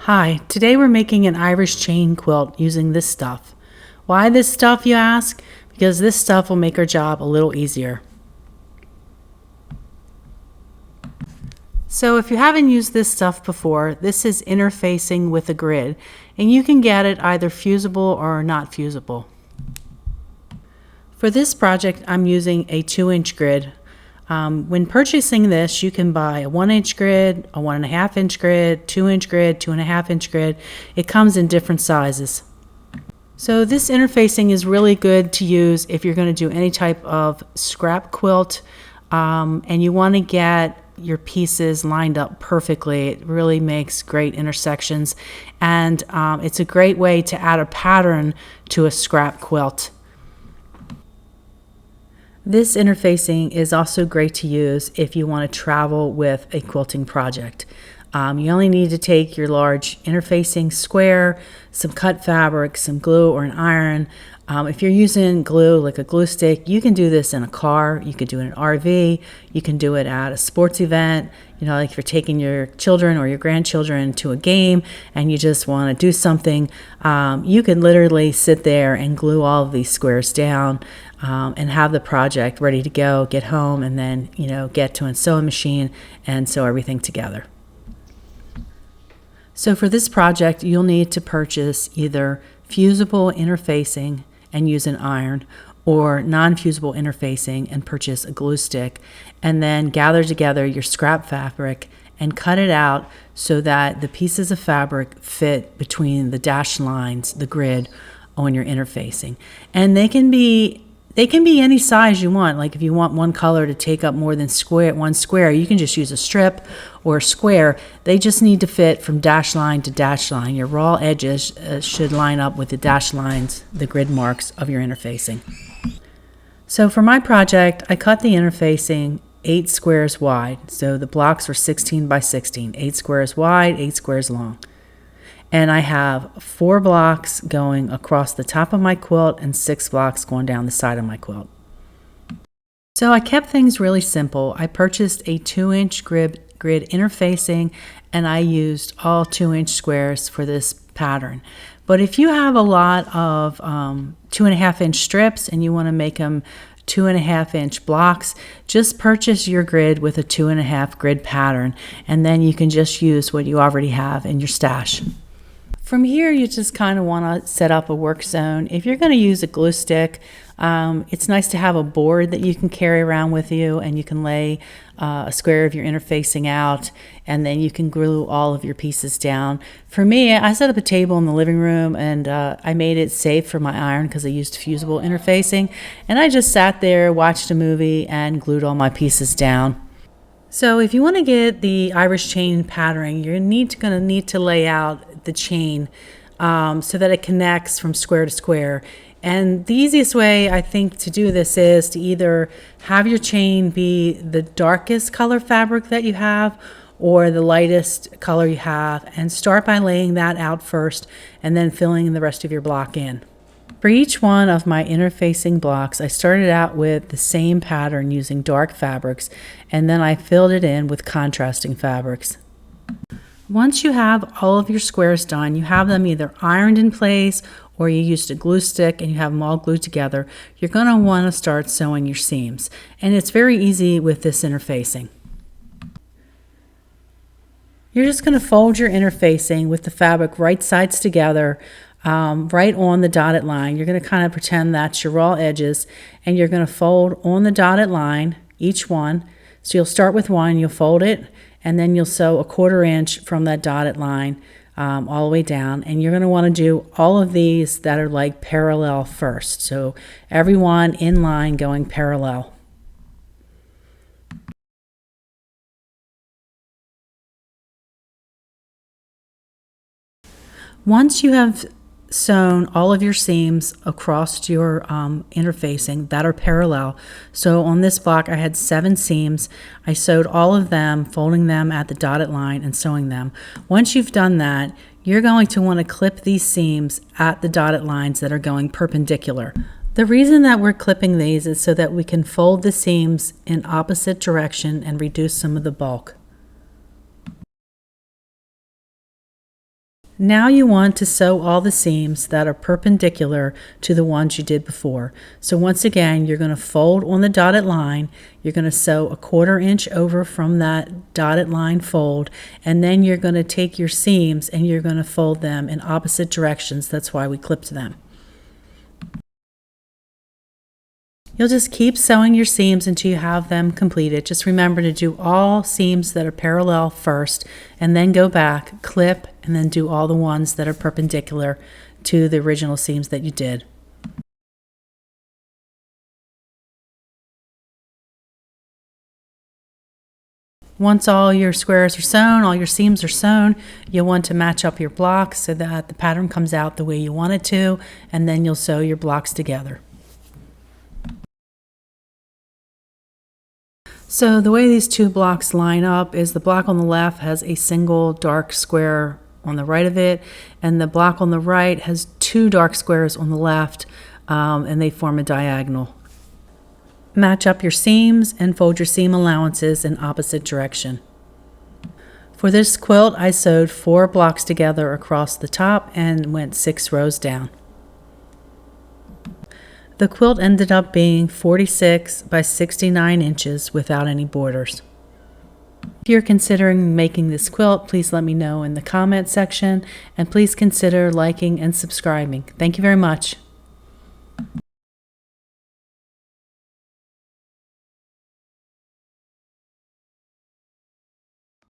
Hi, today we're making an Irish chain quilt using this stuff. Why this stuff, you ask? Because this stuff will make our job a little easier. So if you haven't used this stuff before, this is interfacing with a grid, and you can get it either fusible or not fusible. For this project, I'm using a 2-inch grid. When purchasing this, you can buy a 1-inch grid, a 1.5-inch grid, 2-inch grid, 2.5-inch grid. It comes in different sizes. So this interfacing is really good to use if you're going to do any type of scrap quilt, and you want to get your pieces lined up perfectly. It really makes great intersections, and it's a great way to add a pattern to a scrap quilt. This interfacing is also great to use if you want to travel with a quilting project. You only need to take your large interfacing square, some cut fabric, some glue or an iron. If you're using glue, like a glue stick, you can do this in a car, you could do it in an RV, you can do it at a sports event, like if you're taking your children or your grandchildren to a game and you just want to do something, you can literally sit there and glue all of these squares down and have the project ready to go, get home, and then, get to a sewing machine and sew everything together. So for this project, you'll need to purchase either fusible interfacing and use an iron, or non-fusible interfacing and purchase a glue stick, and then gather together your scrap fabric and cut it out so that the pieces of fabric fit between the dashed lines, the grid, on your interfacing. And they can be any size you want. Like if you want one color to take up more than one square, you can just use a strip or a square. They just need to fit from dash line to dash line. Your raw edges should line up with the dash lines, the grid marks of your interfacing. So for my project, I cut the interfacing 8 squares wide. So the blocks were 16 by 16, 8 squares wide, 8 squares long. And I have 4 blocks going across the top of my quilt and 6 blocks going down the side of my quilt. So I kept things really simple. I purchased a 2-inch grid interfacing, and I used all 2-inch squares for this pattern. But if you have a lot of 2.5-inch strips and you want to make them 2.5-inch blocks, just purchase your grid with a 2.5 grid pattern, and then you can just use what you already have in your stash. From here, you just kind of want to set up a work zone. If you're going to use a glue stick, it's nice to have a board that you can carry around with you, and you can lay a square of your interfacing out, and then you can glue all of your pieces down. For me, I set up a table in the living room, and I made it safe for my iron because I used fusible interfacing, and I just sat there, watched a movie, and glued all my pieces down. So if you want to get the Irish chain pattern, you're going to need to lay out the chain so that it connects from square to square. And the easiest way, I think, to do this is to either have your chain be the darkest color fabric that you have or the lightest color you have, and start by laying that out first and then filling the rest of your block in. For each one of my interfacing blocks, I started out with the same pattern using dark fabrics, and then I filled it in with contrasting fabrics. Once you have all of your squares done, you have them either ironed in place or you used a glue stick and you have them all glued together, you're going to want to start sewing your seams. And it's very easy with this interfacing. You're just going to fold your interfacing with the fabric right sides together, right on the dotted line. You're going to kind of pretend that's your raw edges, and you're going to fold on the dotted line, each one. So you'll start with one, you'll fold it, and then you'll sew 1/4 inch from that dotted line all the way down. And you're going to want to do all of these that are like parallel first. So every one in line going parallel. Once you have sewn all of your seams across your interfacing that are parallel, so on this block I had 7 seams, I sewed all of them, folding them at the dotted line and sewing them. Once you've done that, you're going to want to clip these seams at the dotted lines that are going perpendicular. The reason that we're clipping these is so that we can fold the seams in opposite direction and reduce some of the bulk. Now you want to sew all the seams that are perpendicular to the ones you did before. So once again, you're going to fold on the dotted line. You're going to sew a 1/4 inch over from that dotted line fold, and then you're going to take your seams and you're going to fold them in opposite directions. That's why we clipped them. You'll just keep sewing your seams until you have them completed. Just remember to do all seams that are parallel first, and then go back, clip, and then do all the ones that are perpendicular to the original seams that you did. Once all your squares are sewn, all your seams are sewn, you'll want to match up your blocks so that the pattern comes out the way you want it to, and then you'll sew your blocks together. So the way these two blocks line up is the block on the left has a single dark square on the right of it, and the block on the right has two dark squares on the left, and they form a diagonal. Match up your seams and fold your seam allowances in opposite direction. For this quilt, I sewed 4 blocks together across the top and went 6 rows down. The quilt ended up being 46 by 69 inches without any borders. If you're considering making this quilt, please let me know in the comment section, and please consider liking and subscribing. Thank you very much.